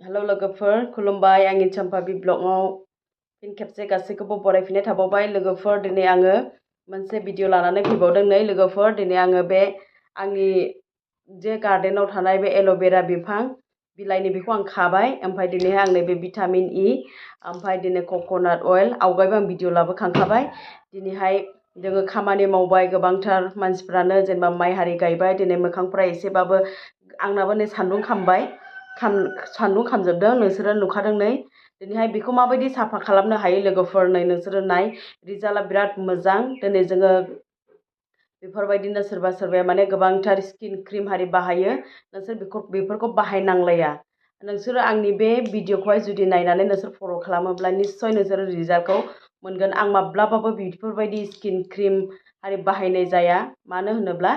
Hello लोगोफोर खुलुमबाय आंनि चाम्पा ब्लगाव फिन खेबसे गासैखौबो बरायफिननाय थाबावबाय लोगोफोर दिनै आङो मोनसे भिडिअ लानानै फैबावदों नै लोगोफोर दिनै आङो बे आंनि जे गार्डेनाव थानाय बे एल'भेरा बिफां बिलाइनि बेखौ आं खाबाय ओमफ्राय दिनैहाय आं नैबे भिटामिन इ ओमफ्राय दिनै कक'नाट अइल आवगायबो आं भिडिअ लाबोखांखाबाय दिनैहाय जोङो खामानि मावबाय गोबांथार मानसिफ्रानो जेनेबा माइ हारि गायबाय दिनै मोखांफ्रा एसेबाबो आंनाबो नै सान्दुं खामबाय सान्दुं खामजोबदों नोंसोरो नुखादों नै दिनैहाय बेखौ माबायदि साफा खालामनो हायो लोगोफोर नै नोंसोरो नाय रिजाल्टआ बिराद मोजां दिनै जोङो बेफोरबायदिनो सोरबा सोरबाया माने गोबांथार स्किन क्रिम हारि बाहायो नोंसोर बेफोरखौ बाहायनांलाया नोंसोरो आंनि बे भिडिअखौहाय जुदि नायनानै नोंसोर फल' खालामोब्ला निस्सय नोंसोरो रिजाल्टखौ मोनगोन आं माब्लाबाबो बेफोरबायदि स्किन क्रिम आरि बाहायनाय जाया मानो होनोब्ला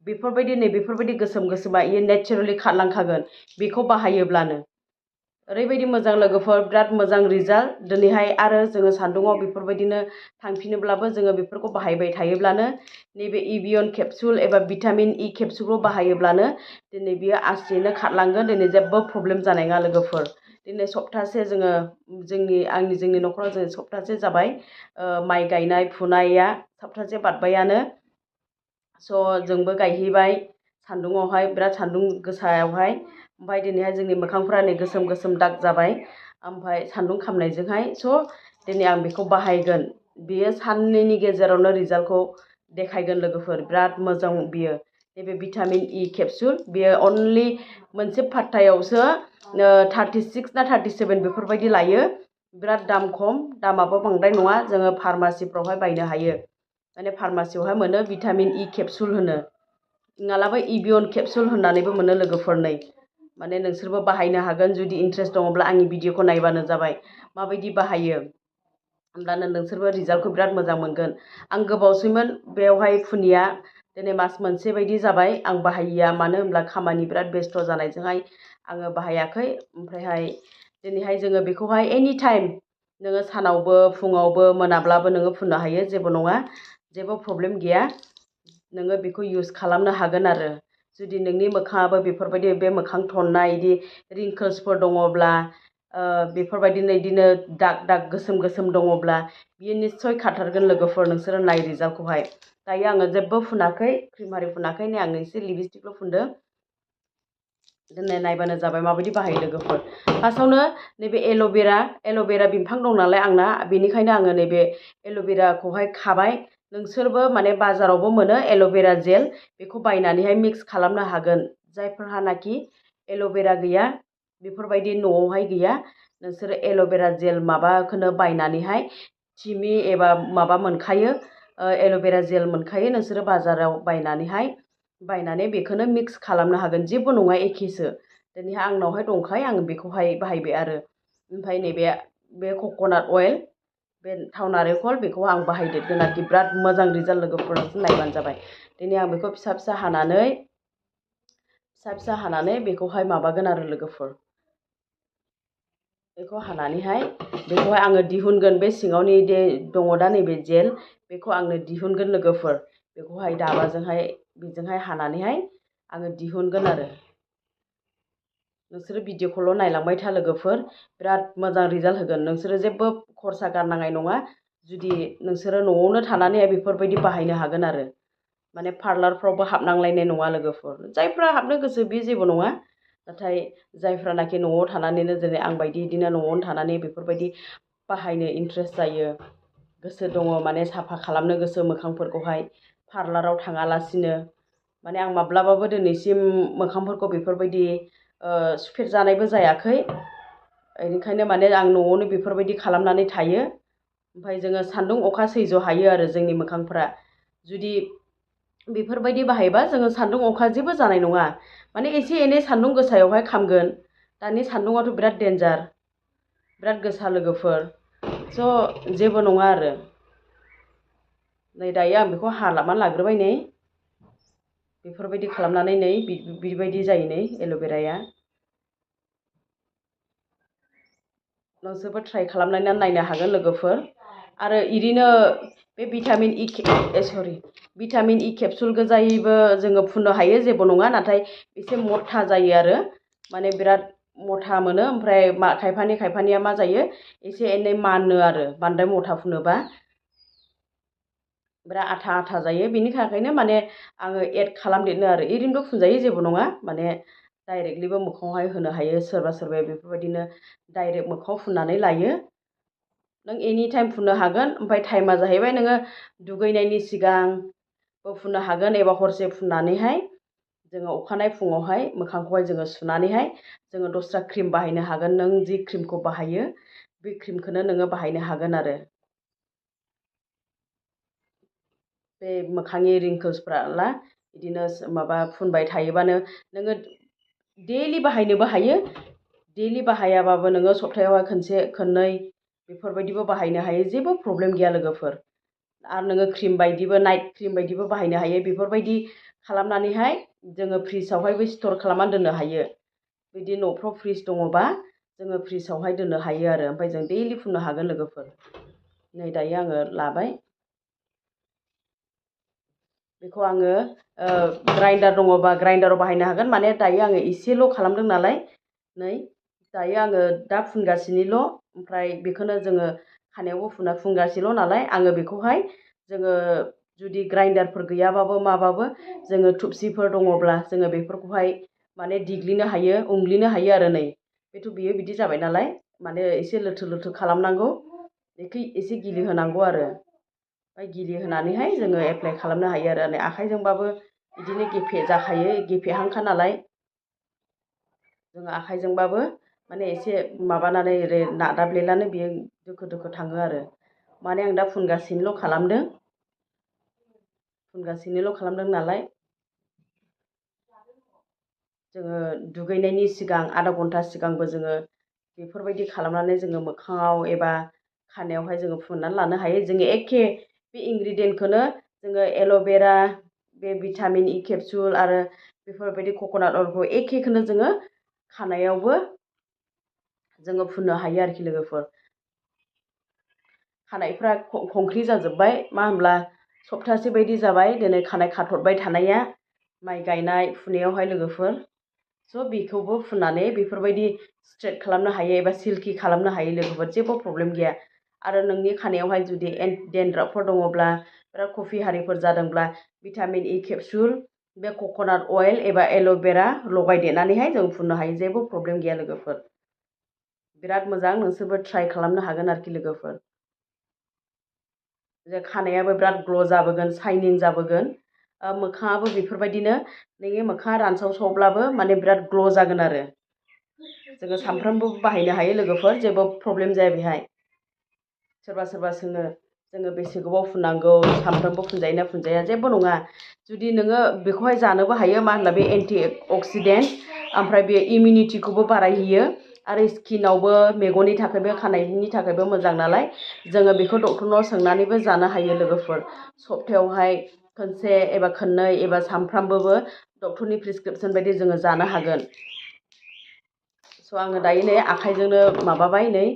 बेफोरबायदि गोसोम गोसोमा इयो नेचारेलि खारलांखागोन बेखौ बाहायोब्लानो ओरैबायदि मोजां लोगोफोर बिराद मोजां रिजाल्ट दिनैहाय आरो जोङो सान्दुङाव बेफोरबायदिनो थांफिनोब्लाबो जोङो बेफोरखौ बाहायबाय थायोब्लानो नैबे इभियन केपसुल एबा भिटामिन इ केपसुलखौ बाहायोब्लानो दिनै बियो आस्थियैनो खारलांगोन दिनै जेबो प्रब्लेम जानाय नङा लोगोफोर दिनै सप्तासे जोङो जोंनि न'खराव जों सप्तासे जाबाय माइ गायनाय फुनाया सप्तासे बारबायानो स' जोंबो गायहैबाय सान्दुङावहाय बिराद सान्दुं गोसायावहाय ओमफ्राय दिनैहाय जोंनि मोखांफ्रा नै गोसोम गोसोम दाग जाबाय ओमफ्राय सान्दुं खामनायजोंहाय स' दिनै आं बेखौ बाहायगोन बेयो साननैनि गेजेरावनो रिजाल्टखौ देखायगोन लोगोफोर बिराद मोजां बियो नैबे भिटामिन इ केपसुल बेयो अनलि मोनसे पात्तायावसो 36 ना 37 बेफोरबायदि लायो बिराद दाम खम दामाबो बांद्राय नङा जोङो फार्मासिफ्रावहाय बायनो हायो माने फार्मासियावहाय मोनो भिटामिन इ केपसुल होनो नङाब्लाबो इभियन केपसुल होननानैबो मोनो लोगोफोर नै माने नोंसोरबो बाहायनो हागोन जुदि इन्ट्रेस्ट दङब्ला आंनि भिडिअखौ नायबानो जाबाय माबायदि बाहायो होमब्लानो नोंसोरबो रिजाल्टखौ बिराद मोजां मोनगोन आं गोबावसैमोन बेवहाय फुनिया दिनै मास मोनसे बायदि जाबाय आं बाहायिया मानो होनब्ला खामानि बिराद बेस्थ' जानायजोंहाय आङो बाहायाखै ओमफ्रायहाय दिनैहाय जोङो बेखौहाय एनि टाइम नोङो सानावबो फुङावबो मोनाब्लाबो नोङो फुननो हायो जेबो नङा जेबो प्रब्लेम गैया नोङो बेखौ इउस खालामनो हागोन आरो जुदि नोंनि मोखाङाबो बेफोरबायदि बे मोखां थननाय इदि रिंकोल्सफोर दङब्ला बेफोरबायदिनो इदिनो दाग गोसोम गोसोम दङब्ला बियो निस्सय खारथारगोन लोगोफोर नोंसोरो नाय रिजाल्टखौहाय दायो आङो जेबो फुनाखै क्रिम आरि फुनाखै नै आङो एसे लिपस्टिकल' फुनदों दिनै नायबानो जाबाय माबायदि बाहायो लोगोफोर फार्स्टआवनो नैबे एल'भेरा बिफां दं नालाय आंना बेनिखायनो आङो नैबे एल'भेराखौहाय खाबाय नोंसोरबो माने बाजारावबो मोनो एल'भेरा जेल बेखौ बायनानैहाय मिक्स खालामनो हागोन जायफोरहानाखि एल'भेरा गैया बेफोरबायदि न'आवहाय गैया नोंसोरो एल'भेरा जेल माबाखौनो बायनानैहाय थिमि एबा माबा मोनखायो एल'भेरा जेल मोनखायो नोंसोरो बाजाराव बायनानै बेखौनो मिक्स खालामनो हागोन जेबो नङा एखेसो दिनैहाय आंनावहाय दंखाय आं बेखौहाय बाहायबाय आरो ओमफ्राय नैबे कक'नाट अइल बे थाव नारेंखल बेखौ आं बाहायदेरगोन आरोखि बिराद मोजां रिजाल्ट लोगोफोर नोंसोर नायबानो जाबाय दिनै आं बेखौ फिसा फिसा हानानै बेखौहाय माबागोन आरो लोगोफोर बेखौ हानानैहाय बेखौहाय आङो दिहुनगोन बे सिङावनि दङ दा नैबे जेल बेखौ आंनो दिहुनगोन लोगोफोर बेखौहाय दाबाजोंहाय बेजोंहाय हानानैहाय आङो दिहुनगोन आरो नोंसोरो भिडिअखौल' नायलांबाय था लोगोफोर बिराद मोजां रिजाल्ट होगोन नोंसोरो जेबो खरसा गारनांनाय नङा जुदि नोंसोरो न'आवनो थानानैहाय बेफोरबायदि बाहायनो हागोन आरो माने पार्लारफ्रावबो हाबनांलायनाय नङा लोगोफोर जायफ्रा हाबनो गोसो बे जेबो नङा नाथाय जायफ्रानाखि न'आव थानानैनो जेरै आं बायदि बिदिनो न'आवनो थानानै बेफोरबायदि बाहायनो इन्ट्रेस्ट जायो गोसो दङ माने साफा खालामनो गोसो मोखांफोरखौहाय पार्लाराव थाङालासिनो माने आं माब्लाबाबो दिनैसिम मोखांफोरखौ बेफोरबायदि सुफेरजानायबो जायाखै बेनिखायनो माने आं न'आवनो बेफोरबायदि खालामनानै थायो ओमफ्राय जोङो सान्दुं अखा सैज' हायो आरो जोंनि मोखांफ्रा जुदि बेफोरबायदि बाहायबा जोङो सान्दुं अखा जेबो जानाय नङा माने एसे एनै सान्दुं गोसायावहाय खामगोन दानि सान्दुङाथ' बिराद डेन्जार बिराद गोसा लोगोफोर स' जेबो नङा आरो नै दायो आं बेखौ हालाबनानै लाग्रोबाय नै बेफोरबायदि खालामनानै नै बिबायदि जायो नै एल'भेराया नोंसोरबो ट्राइ खालामनानै नायनो हागोन लोगोफोर आरो इदिनो बे भिटामिन इ केपसुल गोजायैबो जोङो फुननो हायो जेबो नङा नाथाय एसे मथा जायो आरो माने बिराद मथा मोनो ओमफ्राय खायफानिया मा जायो एसे एनै मानो आरो बांद्राय मथा फुनोबा बिराद आथा आथा जायो बेनि थाखायनो माने आङो एड खालामदेरनो आरो ओरैनोबो फुनजायो जेबो नङा माने डाइरेक्टलिबो मोखाङावहाय होनो हायो सोरबाया बेफोरबायदिनो डाइरेक्ट मोखाङाव फुननानै लायो नों एनि टाइम फुननो हागोन ओमफ्राय टाइमा जाहैबाय नोङो दुगैनायनि सिगांबो फुननो हागोन एबा हरसे फुननानैहाय जोङो अखानायै फुङावहाय मोखांखौहाय जोङो सुनानैहाय जोङो दस्रा क्रिम बाहायनो हागोन नों जि क्रिमखौ बाहायो बे क्रिमखौनो नोङो बाहायनो हागोन आरो बे मोखांनि रिंकोल्सफ्राला बिदिनो माबा फुनबाय थायोबानो नोङो डेलि बाहायनोबो हायो डेलि बाहायाबाबो नोङो सप्तायावहाय खनसे खननै बेफोरबायदिबो बाहायनो हायो जेबो प्रब्लेम गैया लोगोफोर आरो नोङो क्रिम बायदिबो नाइट क्रिम बायदिबो बाहायनो हायो बेफोरबायदि खालामनानैहाय जोङो फ्रिजआवहायबो स्टर खालामनानै दोननो हायो बिदि न'फ्राव फ्रिज दङबा जोङो फ्रिजआवहाय दोननो हायो आरो ओमफ्राय जों दैलि फुननो हागोन लोगोफोर नै दायो आङो लाबाय बेखौ आङो ग्राइन्डार दङबा ग्राइन्डाराव बाहायनो हागोन माने दायो आङो एसेल' खालामदों नालाय नै दायो आङो दा फुनगासिनोल' ओमफ्राय बेखौनो जोङो खानायावबो फुनगासिनोल' नालाय आङो बेखौहाय जोङो जुदि ग्राइन्डारफोर गैयाबाबो माबाबो जोङो थुबसिफोर दङब्ला जोङो बेफोरखौहाय माने देग्लिनो हायो उनग्लिनो हायो आरो नै बियो बिदि जाबाय नालाय माने एसे लोथो लोथो खालामनांगौ बेखौ एसे गिलिहोनांगौ आरो ओमफ्राय गिलिहोनानैहाय जोङो एप्लाइ खालामनो हायो आरो नै आखाइजोंबाबो बिदिनो गेफे जाखायो गेफेहांखा नालाय जोङो आखाइजोंबाबो माने एसे माबानानै ओरै नादाब्लेलानो बियो दोखो दोखो थाङो आरो माने आं दा फुनगासिनोल' खालामदों नालाय जोङो दुगैनायनि सिगां आधा घन्टा सिगांबो जोङो बेफोरबायदि खालामनानै जोङो मोखाङाव एबा खानायावहाय जोङो फुननानै लानो हायो जोङो एखे बे इनग्रिडियेन्टखौनो जोङो एल'भेरा बे भिटामिन इ केपसुल आरो बेफोरबायदि कक'नाट अइलखौ एखेखौनो जोङो खानायावबो जोङो फुननो हायो आरोखि लोगोफोर खानायफ्रा खंख्रि जाजोब्बाय मा होनब्ला सप्तासे बायदि जाबाय दिनै खानाय खाथबबाय थानाया माइ गायनाय फुनायावहाय लोगोफोर स' बेखौबो फुननानै बेफोरबायदि स्ट्रेट खालामनो हायो एबा सिल्कि खालामनो हायो लोगोफोर जेबो प्रब्लेम गैया आरो नोंनि खानायावहाय जुदि डेन्ड्राफफोर दङब्ला बिराद कफि हारिफोर जादोंब्ला भिटामिन इ केपसुल बे कक'नाट अइल एबा एल'भेरा लगायदेरनानैहाय जों फुननो हायो जेबो प्रब्लेम गैया लोगोफोर बिराद मोजां नोंसोरबो ट्राइ खालामनो हागोन आरोखि लोगोफोर जे खानायाबो बिराद ग्ल' जाबोगोन साइनिं जाबोगोन मोखाङाबो बेफोरबायदिनो नोंनि मोखाङा रानसावसावब्लाबो माने बिराद ग्ल' जागोन आरो जोङो सानफ्रामबो बाहायनो हायो लोगोफोर जेबो प्रब्लेम जाया बेहाय सोरबा सोङो जोङो बेसे गोबाव फुननांगौ सानफ्रामबो फुनजायोना फुनजाया जेबो नङा जुदि नोङो बेखौहाय जानोबो हायो मा होनब्ला बे एन्टि अक्सिडेन्ट ओमफ्राय बे इमिउनिटिखौबो बारायहैयो आरो स्किनावबो मेगननि थाखायबो खानायनि थाखायबो मोजां नालाय जोङो बेखौ डक्टरनाव सोंनानैबो जानो हायो लोगोफोर सप्तायावहाय खनसे एबा खननै एबा सानफ्रामबोबो डक्टरनि प्रिसक्रिपसन बायदि जोङो जानो हागोन स' आङो दायो नै आखाइजोंनो माबाबाय नै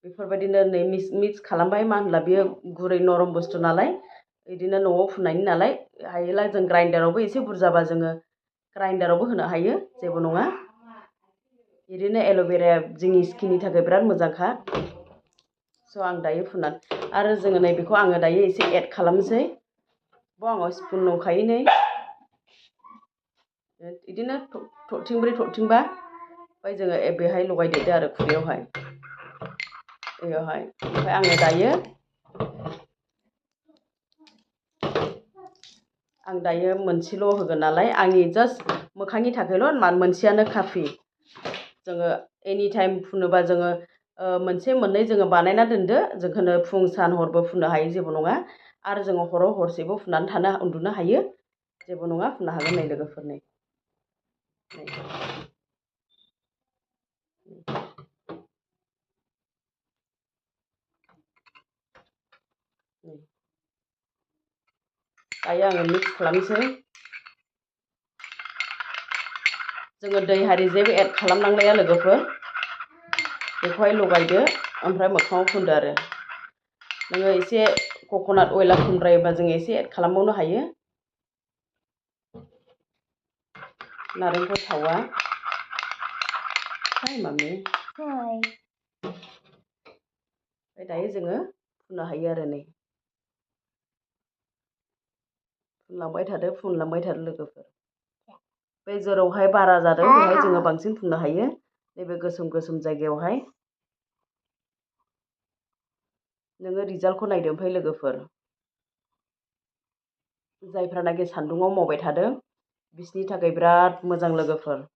बेफोरबायदिनो नै मिक्स खालामबाय मा होनब्ला बियो गुरै नरम बुस्थु नालाय बिदिनो न'आव फुननायनि नालाय हायोला जों ग्राइन्डारावबो एसे बुरजाबा जोङो ग्राइन्डारावबो होनो हायो जेबो नङा बिदिनो एल'भेराया जोंनि स्किननि थाखाय बिराद मोजांखा स' आं दायो फुननानै आरो जोङो नै बेखौ आङो दायो एसे एड खालामनोसै आंनाव स्पुन दंखायो नै बिदिनो थरथिंब्रै थरथिंबा ओमफ्राय जोङो बेहाय लगायदेरदो आरो खुरैयावहाय बेयावहाय ओमफ्राय आङो दायो मोनसेल' होगोन नालाय आंनि जास्ट मोखांनि थाखायल' मोनसेयानो काफि जोङो एनि टाइम फुनोबा जोङो मोनसे मोननै जोङो बानायना दोनदो जोंखौनो फुं सान हरबो फुननो हायो जेबो नङा आरो जोङो हराव हरसेबो फुननानै उन्दुनो हायो जेबो नङा फुननो हागोन नै लोगोफोर नै दायो आङो मिक्स खालामनोसै जोङो दै हारि जेबो एड खालामनांलाया लोगोफोर बेखौहाय लगायदो ओमफ्राय मोखाङाव फुनदो आरो नोङो एसे कक'नाट अइला खमद्रायोबा जोङो एसे एड खालामबावनो हायो नारेंखल थावा Hai mami. Hai. Dayo जोङो फुननो हायो आरो नै फुनलांबाय थादो लोगोफोर बे जेरावहाय बारा जादों बेहाय जोङो बांसिन फुननो हायो नैबे गोसोम जायगायावहाय नोङो रिजाल्टखौ नायदो ओमफ्राय लोगोफोर जायफ्रानाखि सान्दुङाव मावबाय थादों बिसनि थाखाय बिराद मोजां लोगोफोर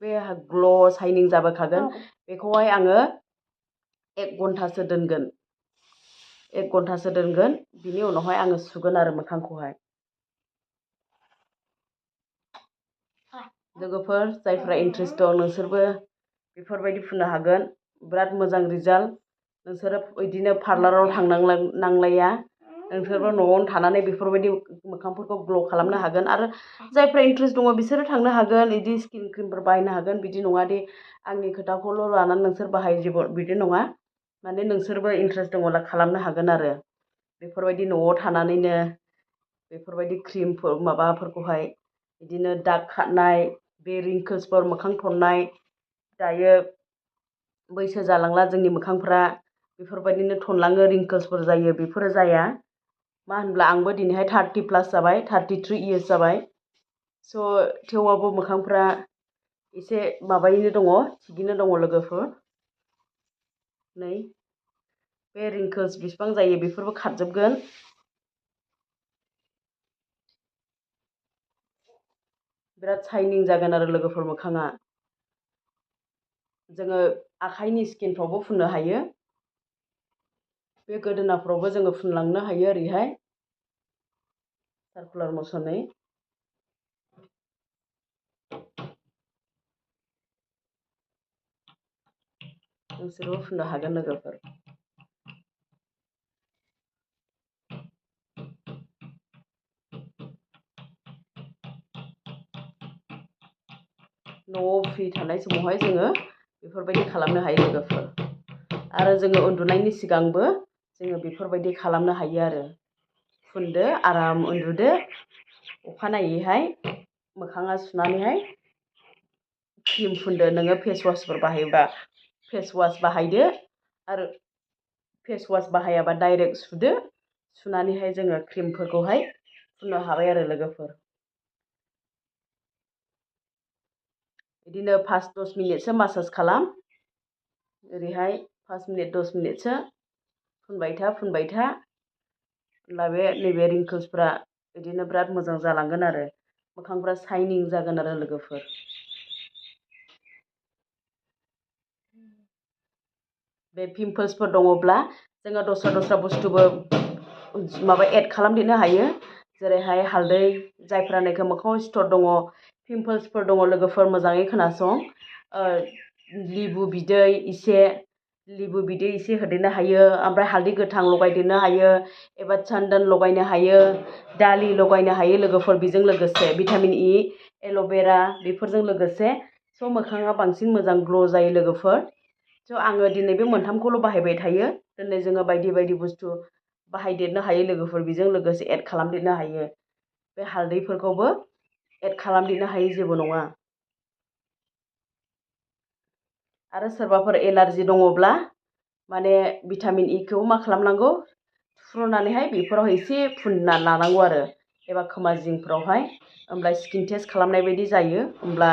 बे ग्ल' शाइनिं जाबोखागोन बेखौहाय आङो 1 घन्टासो दोनगोन 1 घन्टासो दोनगोन बिनि उनावहाय आङो सुगोन आरो मोखांखौहाय लोगोफोर जायफ्रा इन्ट्रेस्ट दं नोंसोरबो बेफोरबायदि फुननो हागोन बिराद मोजां रिजाल्ट नोंसोरो बिदिनो पार्लाराव थांनांलाया नोंसोरबो न'आवनो थानानै बेफोरबायदि मोखांफोरखौ ग्ल' खालामनो हागोन आरो जायफ्रा इन्ट्रेस्ट दङ बिसोरो थांनो हागोन बिदि स्किन क्रिमफोर बाहायनो हागोन बिदि नङा दि आंनि खोथाखौल' लानानै नोंसोर बाहायजोबो बिदि नङा माने नोंसोरबो इन्ट्रेस्ट दङब्ला खालामनो हागोन आरो बेफोरबायदि न'आव थानानैनो बेफोरबायदि क्रिमफोर माबाफोरखौहाय बिदिनो दाग खारनाय बे रिंकोल्सफोर मोखां थननाय दायो बैसो जालांला जोंनि मोखांफ्रा बेफोरबायदिनो थनलाङो रिंकोल्सफोर जायो बेफोरो जाया मा होनब्ला आंबो दिनैहाय 30+ जाबाय 33 इयार्स जाबाय स' थेवबाबो मोखांफ्रा एसे माबायैनो दङ थिगैनो दङ लोगोफोर नै बे रिंकोल्स बिसिबां जायो बेफोरबो खारजोबगोन बिराद शाइनिं जागोन आरो लोगोफोर मोखाङा जोङो आखाइनि स्किनफ्रावबो फुननो हायो बे गोदोनाफ्रावबो जोङो फुनलांनो हायो ओरैहाय सार्कुलार मसनै नोंसोरबो फुननो हागोन लोगोफोर न'आव फ्रि थानाय समावहाय जोङो बेफोरबायदि खालामनो हायो लोगोफोर आरो जोङो उन्दुनायनि सिगांबो जोङो बेफोरबायदि खालामनो हायो आरो फुनदो आराम उन्दुदो अखानायैहाय मोखाङा सुनानैहाय क्रिम फुनदो नोङो फेसवासफोर बाहायोबा फेसवास बाहायदो आरो फेसवास बाहायाबा डाइरेक्ट सुदो सुनानैहाय जोङो क्रिमफोरखौहाय फुननो हाबाय आरो लोगोफोर बिदिनो 5-10 मिनिटसो मासाज खालाम ओरैहाय 5 मिनिट 10 मिनिटसो फुनबाय था होनब्ला नैबे रिंकोल्सफ्रा बिदिनो बिराद मोजां जालांगोन आरो मोखांफ्रा शाइनिं जागोन आरो लोगोफोर बे पिम्पल्सफोर दङब्ला जोङो दस्रा बुस्थुबो माबा एड खालामदेरनो हायो जेरैहाय हालदै जायफ्रानाखि मोखाङाव सिथर दङ पिम्पल्सफोर दङ लोगोफोर मोजाङै खोनासं लेबु बिदै एसे होदेरनो हायो ओमफ्राय हालदै गोथां लगायदेरनो हायो एबा चन्दन लगायनो हायो दालि लगायनो हायो लोगोफोर बेजों लोगोसे भिटामिन इ एल'भेरा बेफोरजों लोगोसे स' मोखाङा बांसिन मोजां ग्ल' जायो लोगोफोर स' आङो दिनै बे मोनथामखौल' बाहायबाय थायो दिनै जोङो बायदि बुस्थु बाहायदेरनो हायो लोगोफोर बेजों लोगोसे एड खालामदेरनो हायो बे हालदैफोरखौबो एड खालामदेरनो हायो जेबो नङा आरो सोरबाफोर एलार्जि दङब्ला माने भिटामिन इखौ मा खालामनांगौ थुफ्रुनानैहाय बेफोराव एसे फुनना लानांगौ आरो एबा खोमा जिंफ्रावहाय होमब्ला स्किन टेस्ट खालामनाय बायदि जायो होमब्ला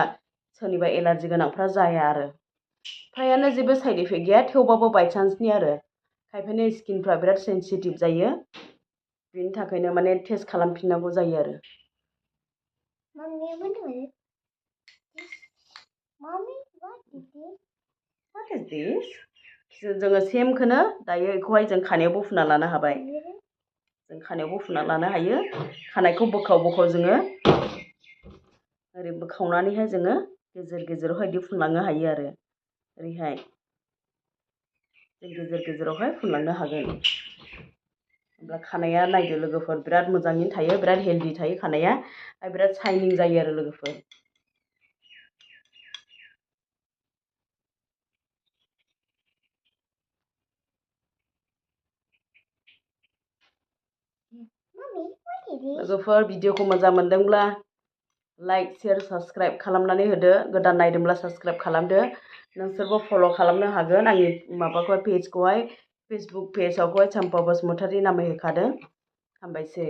सोरनिबा एलार्जि गोनांफ्रा जाया आरो फ्रायानो जेबो साइड इफेक्ट गैया थेवबाबो बायचान्सनि आरो खायफानि स्किनफ्रा बिराद सेन्सिटिभ जायो बेनि थाखायनो माने टेस्ट खालामफिननांगौ जायो आरो What is this? जोङो सेमखौनो दायो बेखौहाय जों खानायावबो फुनना लानो हाबाय जों खानायावबो फुनना लानो हायो खानायखौ बोखाव जोङो ओरै बोखावनानैहाय जोङो गेजेरावहाय बिदि फुनलांनो हायो आरो ओरैहाय जों गेजेरावहाय फुनलांनो हागोन होमब्ला खानाया नायदो लोगोफोर बिराद मोजाङैनो थायो बिराद हेल्दि थायो खानाया बिराद शाइनिं जायो आरो लोगोफोर लोगोफोर भिडिअखौ मोजां मोनदोंब्ला लाइक शेयार साबस्क्राइब खालामनानै होदो गोदान नायदोंब्ला साबस्क्राइब खालामदो नोंसोरबो फल' खालामनो हागोन आंनि माबाखौहाय पेजखौहाय फेसबुक पेजआवहाय चाम्पा बसुमतारी नामै होखादों हामबायसै।